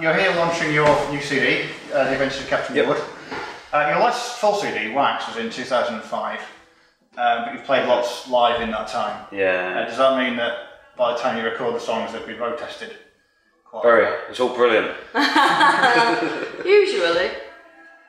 You're here launching your new CD, The Adventures of Captain Wood. Your last full CD, Wax, was in 2005, but you've played lots live in that time. Yeah. Does that mean that by the time you record the songs, they've been road tested? Very. It's all brilliant. Usually.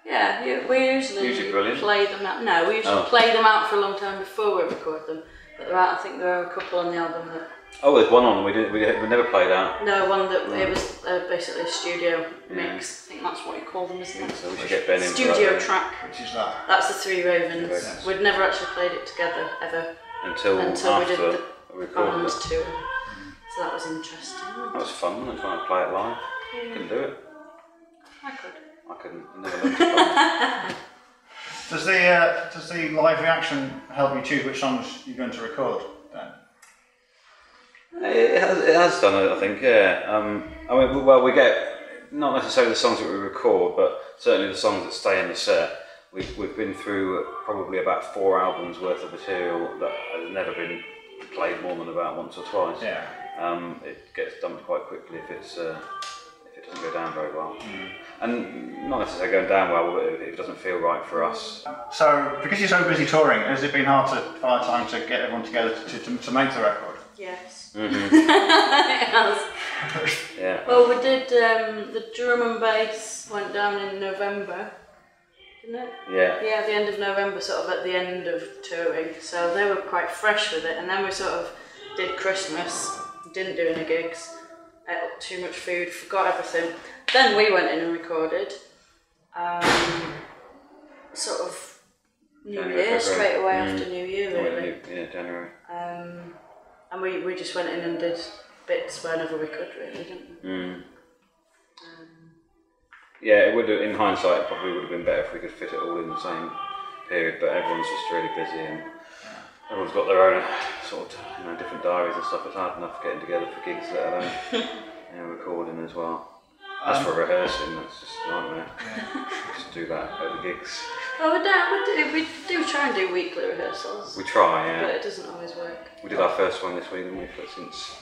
Yeah, we usually brilliant. play them out. No, we usually play them out for a long time before we record them. But I think there are a couple on the album that... Oh, there's one on we never played out. No, one that it was basically a studio mix. I think that's what you call them, isn't it? So we should get Ben in studio track. Which is that? That's the Three Ravens. Yes. We'd never actually played it together ever until we did the band tour. So that was interesting. That was fun. I was trying to play it live. Yeah. Couldn't do it. I could. I couldn't. I never learned to play. Does the live reaction help you choose which songs you're going to record then? It has done, I think, yeah. I mean, well, we get not necessarily the songs that we record, but certainly the songs that stay in the set. We've been through probably about 4 albums worth of material that has never been played more than about once or twice. Yeah. It gets dumped quite quickly if it doesn't go down very well, and not necessarily going down well, but if it doesn't feel right for us. So, because you're so busy touring, has it been hard to find time to get everyone together to make the record? Yes. Mm-hmm. It has. Yeah. Well, we did the drum and bass went down in November, didn't it? Yeah. Yeah, at the end of November, sort of at the end of touring. So they were quite fresh with it, and then we sort of did Christmas, didn't do any gigs, ate up too much food, forgot everything. Then we went in and recorded, sort of New Year, straight away after New Year, really. Yeah, January. And we just went in and did bits whenever we could, really, didn't we? Mm. Yeah, it would. In hindsight, it probably would have been better if we could fit it all in the same period. But everyone's just really busy, and everyone's got their own sort of different diaries and stuff. It's hard enough getting together for gigs, let alone recording as well. As for rehearsing, that's just a nightmare. Yeah. Just do that at the gigs. Oh, we do try and do weekly rehearsals. We try, yeah. But it doesn't always work. We did our first one this week, didn't we? Since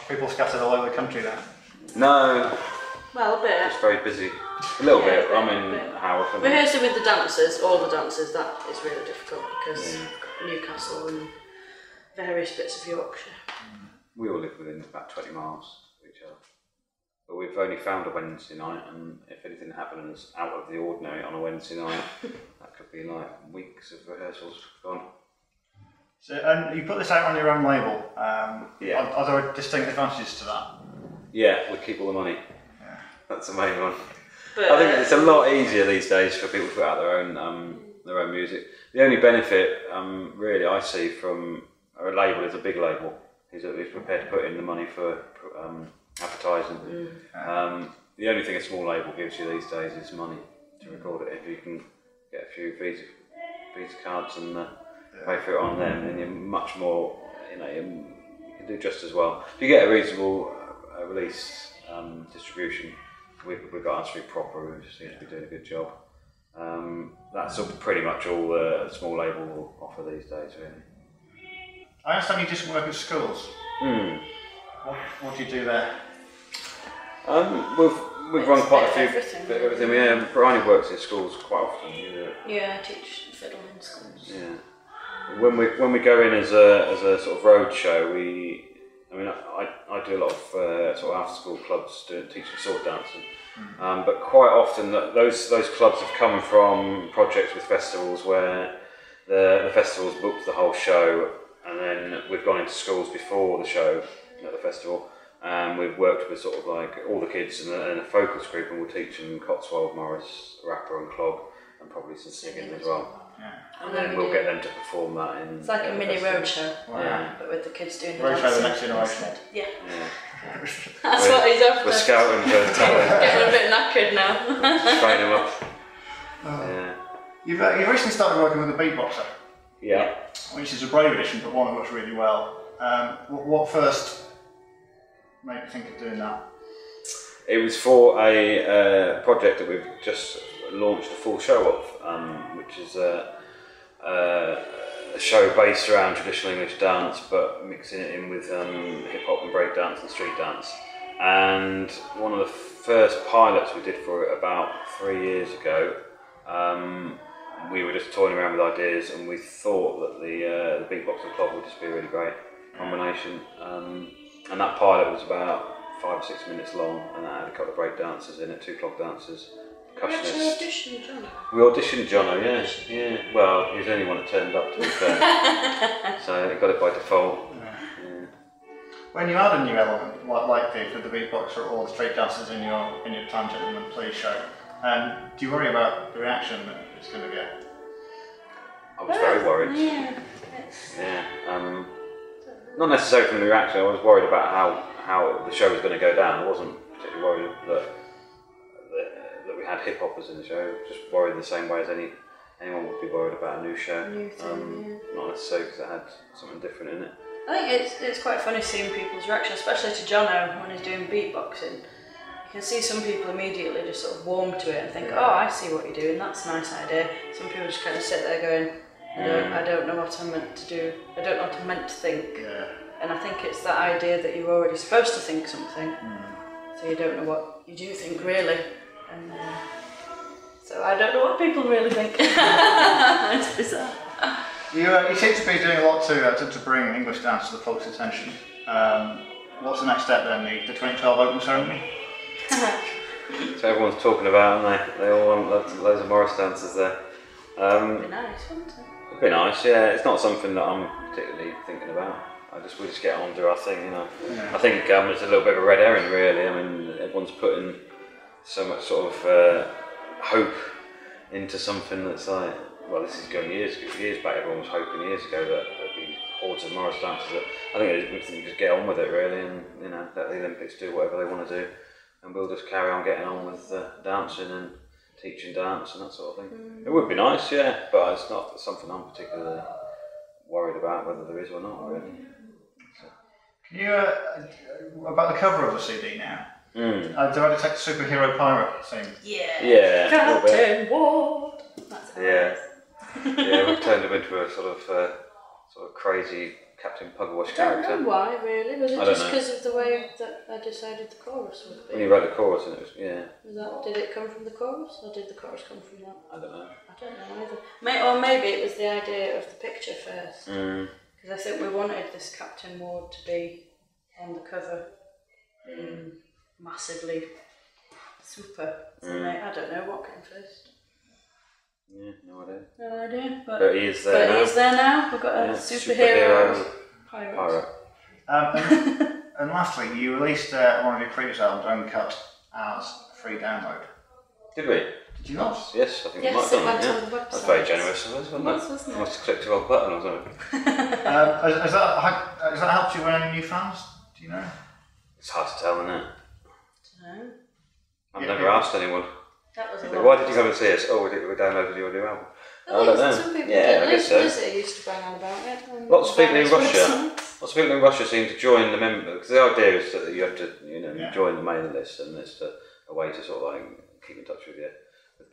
people scattered all over the country then? No. Well, a bit. It's very busy. A little bit. I'm in Haworth. Rehearsing with the dancers, all the dancers, that is really difficult because Newcastle and various bits of Yorkshire. We all live within about 20 miles of each other. But we've only found a Wednesday night, and if anything happens out of the ordinary on a Wednesday night, that could be like weeks of rehearsals gone. So, and you put this out on your own label. Yeah. Are there distinct advantages to that? Yeah, we keep all the money. Yeah. That's the main one. But, I think it's a lot easier these days for people to put out their own music. The only benefit, really, I see from a label is a big label. He's prepared to put in the money for advertising. The only thing a small label gives you these days is money to record it. If you can get a few Visa cards and pay for it on them, then you're much more, you can do just as well. If you get a reasonable release distribution, we've got Answering Proper, who seems to be doing a good job. That's pretty much all a small label will offer these days, really. I understand you just work at schools. What do you do there? We've run quite a few everything. Yeah, Bryony works in schools quite often. Yeah, I teach fiddle in schools. Yeah. When we go in as a sort of road show, I do a lot of sort of after school clubs teaching sword dancing. But quite often those clubs have come from projects with festivals where the festivals booked the whole show, and then we've gone into schools before the show at the festival. We've worked with sort of like all the kids in a focus group, and we'll teach them Cotswold, Morris, Rapper and Clog, and probably some singing as well. Yeah. And then we'll get them to perform that in... It's like a mini roadshow, but with the kids doing the roadshow the next generation. Yeah. That's what he's after. We're scouting for talent. Getting a bit knackered now. Train him up. Yeah. You've recently started working with a beatboxer. Yeah. Which is a brave addition, but one that works really well. What first made you think of doing that? It was for a project that we've just launched a full show of, which is a show based around traditional English dance, but mixing it in with hip hop and break dance and street dance. And one of the first pilots we did for it about 3 years ago, we were just toying around with ideas, and we thought that the beatbox and clog would just be a really great combination. And that pilot was about 5 or 6 minutes long, and that had a couple of break dancers in it, 2 clog dancers, percussionists. You actually auditioned Jono? We auditioned Jono, yeah. Well, he was the only one that turned up, to be fair. So he got it by default. Yeah. When you add a new element, like the beatboxer or the straight dancers in your Time Gentleman Please show, do you worry about the reaction that it's going to get? I was very worried. Yeah. Not necessarily from the reaction. I was worried about how the show was going to go down. I wasn't particularly worried that we had hip hoppers in the show. Just worried the same way as anyone would be worried about a new show. Not necessarily because it had something different in it. I think it's quite funny seeing people's reaction, especially to Jono when he's doing beatboxing. You can see some people immediately just sort of warm to it and think, oh, I see what you're doing, that's a nice idea. Some people just kind of sit there going, I don't know what I'm meant to do, I don't know what I'm meant to think. Yeah. And I think it's that idea that you're already supposed to think something, so you don't know what you do think really. And so I don't know what people really think. It's bizarre. You seem to be doing a lot to bring English dance to the public's attention. What's the next step then? The 2012 open ceremony? So everyone's talking about, aren't they? They all want loads of Morris dancers there. It'd be nice, wouldn't it? It'd be nice, yeah. It's not something that I'm particularly thinking about. We just get on and do our thing, you know. Yeah. I think it's a little bit of a red herring, really. I mean, everyone's putting so much sort of hope into something that's like, well, this is going years back. Everyone was hoping years ago that there'd be hordes of Morris dancers. I think we can just get on with it, really, and let the Olympics do whatever they want to do, and we'll just carry on getting on with dancing and teaching dance and that sort of thing. It would be nice, yeah, but it's not something I'm particularly worried about whether there is or not, really. Can you about the cover of the CD now? Do I detect a superhero pirate thing? Yeah. Captain Ward. That's yeah. We've turned him into a sort of crazy Captain Pugwash character. I don't know why, really. Was it just because of the way that I decided the chorus would be? When you wrote the chorus, and it was, Did it come from the chorus, or did the chorus come from that? I don't know. I don't know either. Or maybe it was the idea of the picture first. Because I think we wanted this Captain Ward to be on the cover, massively super. So I don't know what came first. Yeah, no idea. No idea, but he is there now. He is there now. We've got a superhero pirate. And lastly, you released one of your previous albums, Uncut, as free download. Did we? Did you not? Yes, I think we might have done it. That's very generous of us, wasn't it? I must have clicked the wrong button or something. Has that helped you win any new fans? Do you know? It's hard to tell, isn't it? I don't know. I've never asked anyone. Why did you come and see us? Oh, we downloaded your new album. I don't know. Some people I guess so. Lizzie used to bang on about it. Lots of people in Russia seem to join the member, because the idea is that you have to join the mailing list, and it's a way to sort of like keep in touch with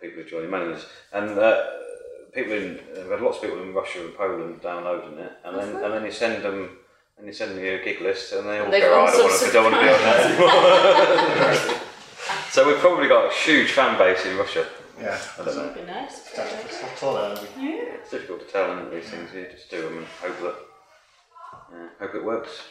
people who join the mailing list. And we've had lots of people in Russia and Poland downloading it, and then you send them. And you send them your gig list, and they all go, I don't want to be on that anymore. So we've probably got a huge fan base in Russia. Yeah, that would be nice. It's difficult to tell, isn't it, these things. You just do them and hope it works.